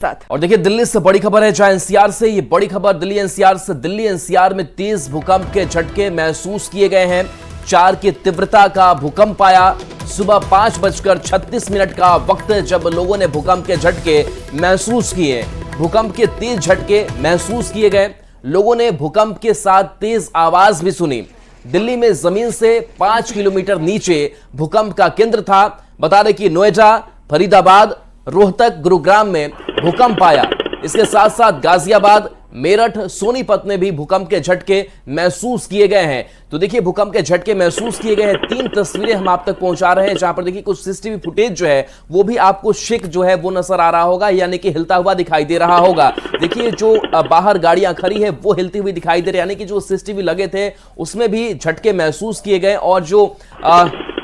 और देखिए दिल्ली से बड़ी खबर है, जहां एनसीआर से ये बड़ी खबर दिल्ली एनसीआर से। दिल्ली एनसीआर में तेज भूकंप के झटके महसूस किए गए हैं। 4 की तीव्रता का भूकंप आया। सुबह 5:36 का वक्त है जब लोगों ने भूकंप के झटके महसूस किए। भूकंप के तेज झटके महसूस किए गए। लोगों ने भूकंप के साथ तेज आवाज भी सुनी। दिल्ली में जमीन से 5 किलोमीटर नीचे भूकंप का केंद्र था। बता दें कि नोएडा, फरीदाबाद, रोहतक, गुरुग्राम में भूकंप आया। इसके साथ साथ गाजियाबाद, मेरठ, सोनीपत में भी भूकंप के झटके महसूस किए गए हैं। तो देखिए भूकंप के झटके महसूस किए गए हैं। 3 तस्वीरें हम आप तक पहुंचा रहे हैं, जहां पर देखिए कुछ सीसीटीवी फुटेज जो है वो भी आपको शेक जो है वो नजर आ रहा होगा, यानी कि हिलता हुआ दिखाई दे रहा होगा। देखिए जो बाहर गाड़ियां खड़ी है वो हिलती हुई दिखाई दे रही है, यानी कि जो सीसीटीवी लगे थे उसमें भी झटके महसूस किए गए और जो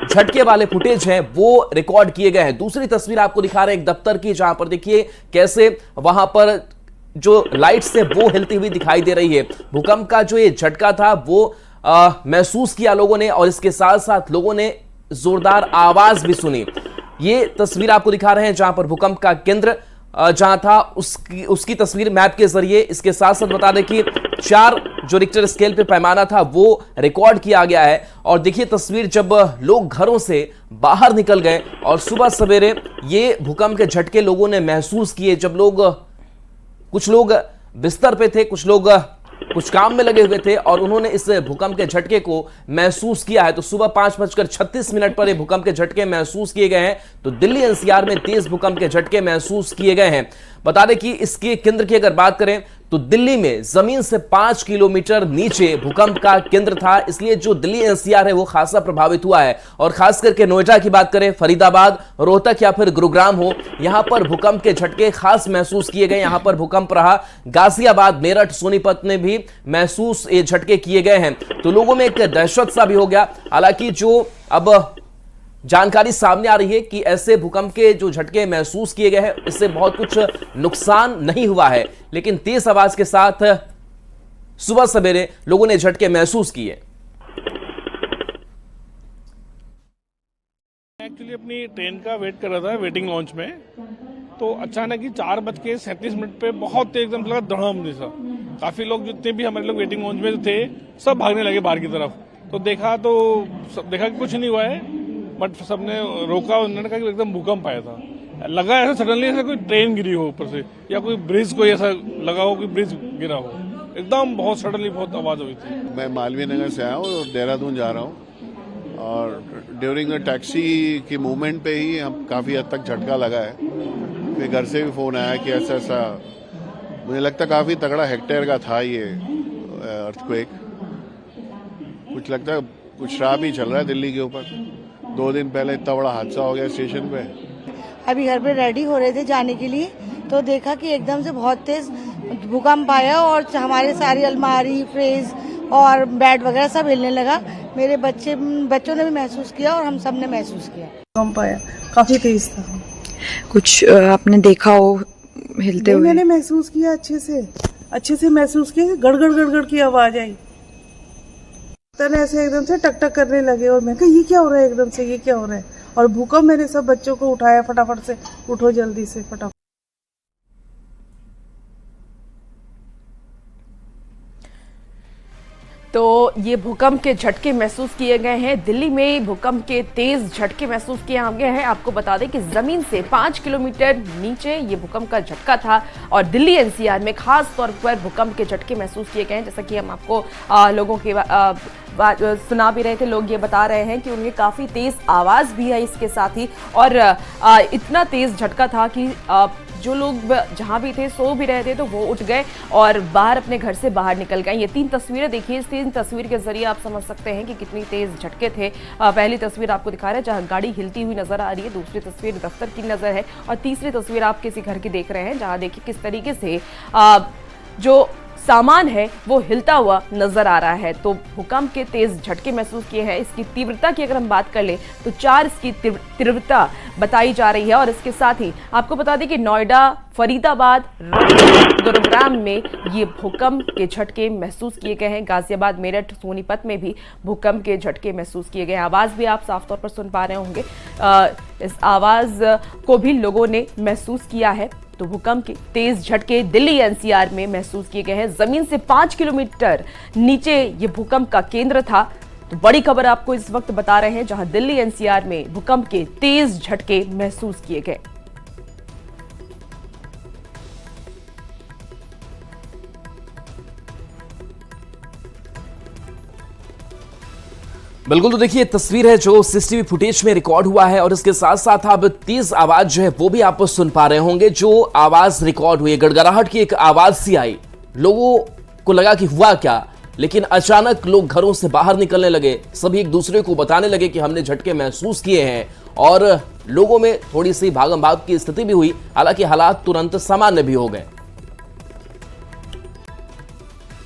झटके वाले फुटेज हैं वो रिकॉर्ड किए गए हैं। दूसरी तस्वीर आपको दिखा रहे हैं एक दफ्तर की, जहां पर देखिए कैसे वहां पर जो लाइट्स है वो हिलती हुई दिखाई दे रही है। भूकंप का जो ये झटका था वो महसूस किया लोगों ने और इसके साथ साथ लोगों ने जोरदार आवाज भी सुनी। ये तस्वीर आपको दिखा रहे हैं जहां पर भूकंप का केंद्र जहां था उसकी तस्वीर मैप के जरिए। इसके साथ साथ बता दें कि 4 जो रिक्टर स्केल पे पैमाना था वो रिकॉर्ड किया गया है। और देखिए तस्वीर जब लोग घरों से बाहर निकल गए और सुबह सवेरे ये भूकंप के झटके लोगों ने महसूस किए। जब कुछ लोग बिस्तर पे थे, कुछ लोग कुछ काम में लगे हुए थे और उन्होंने इस भूकंप के झटके को महसूस किया है। तो सुबह 5:36 पर ये भूकंप के झटके महसूस किए गए हैं। तो दिल्ली एनसीआर में तेज भूकंप के झटके महसूस किए गए हैं। बता दें कि इसके केंद्र की अगर बात करें तो दिल्ली में जमीन से 5 किलोमीटर नीचे भूकंप का केंद्र था, इसलिए जो दिल्ली एनसीआर है वो खासा प्रभावित हुआ है। और खास करके नोएडा की बात करें, फरीदाबाद, रोहतक या फिर गुरुग्राम हो, यहां पर भूकंप के झटके खास महसूस किए गए। यहां पर भूकंप रहा। गाजियाबाद, मेरठ, सोनीपत में भी महसूस ये झटके किए गए हैं। तो लोगों में एक दहशत सा भी हो गया। हालांकि जो अब जानकारी सामने आ रही है कि ऐसे भूकंप के जो झटके महसूस किए गए हैं इससे बहुत कुछ नुकसान नहीं हुआ है, लेकिन तेज आवाज के साथ सुबह सवेरे लोगों ने झटके महसूस किए। एक्चुअली अपनी ट्रेन का वेट कर रहा था वेटिंग लॉन्च में, तो अचानक ही 4:37 पे बहुत तेज एकदम लगा धड़ाम जैसा। काफी लोग जितने भी हमारे लोग वेटिंग लॉन्च में थे सब भागने लगे बाहर की तरफ। तो देखा कि कुछ नहीं हुआ है, बट सबने रोका। उन्होंने कहा कि एकदम भूकंप आया था। लगा ऐसा सडनली ऐसा कोई ट्रेन गिरी हो ऊपर से या कोई ब्रिज कोई ऐसा लगा हो कि ब्रिज गिरा हो। एकदम बहुत सडनली बहुत आवाज हुई थी। मैं मालवीय नगर से आया हूँ और देहरादून जा रहा हूँ और ड्यूरिंग अ टैक्सी की मूवमेंट पे ही हम काफ़ी हद तक झटका लगा है। फिर घर से भी फ़ोन आया कि ऐसा मुझे लगता काफ़ी तगड़ा हेक्टेयर का था ये अर्थक्वेक। कुछ लगता है कुछ शराब ही चल रहा है दिल्ली के ऊपर। 2 दिन पहले इतना बड़ा हादसा हो गया स्टेशन पे। अभी घर पे रेडी हो रहे थे जाने के लिए, तो देखा कि एकदम से बहुत तेज भूकंप आया और हमारे सारी अलमारी, फ्रिज और बेड वगैरह सब हिलने लगा। मेरे बच्चों ने भी महसूस किया और हम सब ने महसूस किया। भूकंप आया, काफी तेज था। कुछ आपने देखा हो हिलते हुए? मैंने महसूस किया, अच्छे से महसूस किया। गड़गड़ की आवाज आई, तने ऐसे एकदम से टक टक करने लगे और मैं कहा ये क्या हो रहा है, एकदम से ये क्या हो रहा है। और भूकंप, मैंने सब बच्चों को उठाया फटाफट से, उठो जल्दी से फटाफट। तो ये भूकंप के झटके महसूस किए गए हैं। दिल्ली में भूकंप के तेज झटके महसूस किए गए हैं। आपको बता दें कि जमीन से 5 किलोमीटर नीचे ये भूकंप का झटका था और दिल्ली एनसीआर में खास तौर पर भूकंप के झटके महसूस किए गए हैं। जैसा कि हम आपको लोगों के सुना भी रहे थे, लोग ये बता रहे हैं कि उन्हें काफी तेज आवाज भी है इसके साथ ही। और इतना तेज झटका था कि जो लोग जहां भी थे सो भी रहे थे तो वो उठ गए और बाहर अपने घर से बाहर निकल गए। ये 3 तस्वीरें देखिए, इस 3 तस्वीर के जरिए आप समझ सकते हैं कि कितनी तेज झटके थे। पहली तस्वीर आपको दिखा रहे हैं जहां गाड़ी हिलती हुई नजर आ रही है, दूसरी तस्वीर दफ्तर की नजर है और तीसरी तस्वीर आप किसी घर की देख रहे हैं जहां देखिए किस तरीके से जो सामान है वो हिलता हुआ नजर आ रहा है। तो भूकंप के तेज झटके महसूस किए हैं। इसकी तीव्रता की अगर हम बात कर ले तो 4 इसकी तीव्रता बताई जा रही है। और इसके साथ ही आपको बता दें कि नोएडा, फरीदाबाद, गुरुग्राम में ये भूकंप के झटके महसूस किए गए हैं। गाजियाबाद, मेरठ, सोनीपत में भी भूकंप के झटके महसूस किए गए हैं। आवाज भी आप साफ तौर पर सुन पा रहे होंगे। इस आवाज को भी लोगों ने महसूस किया है। तो भूकंप के तेज झटके दिल्ली एनसीआर में महसूस किए गए हैं। जमीन से 5 किलोमीटर नीचे ये भूकंप का केंद्र था। तो बड़ी खबर आपको इस वक्त बता रहे हैं, जहां दिल्ली एनसीआर में भूकंप के तेज झटके महसूस किए गए। बिल्कुल, तो देखिए तस्वीर है जो सीसीटीवी फुटेज में रिकॉर्ड हुआ है और इसके साथ साथ आप तेज आवाज जो है वो भी आप सुन पा रहे होंगे। जो आवाज रिकॉर्ड हुई, गड़गड़ाहट की एक आवाज सी आई, लोगों को लगा कि हुआ क्या, लेकिन अचानक लोग घरों से बाहर निकलने लगे। सभी एक दूसरे को बताने लगे कि हमने झटके महसूस किए हैं और लोगों में थोड़ी सी भागम भाग की स्थिति भी हुई। हालांकि हालात तुरंत सामान्य भी हो गए।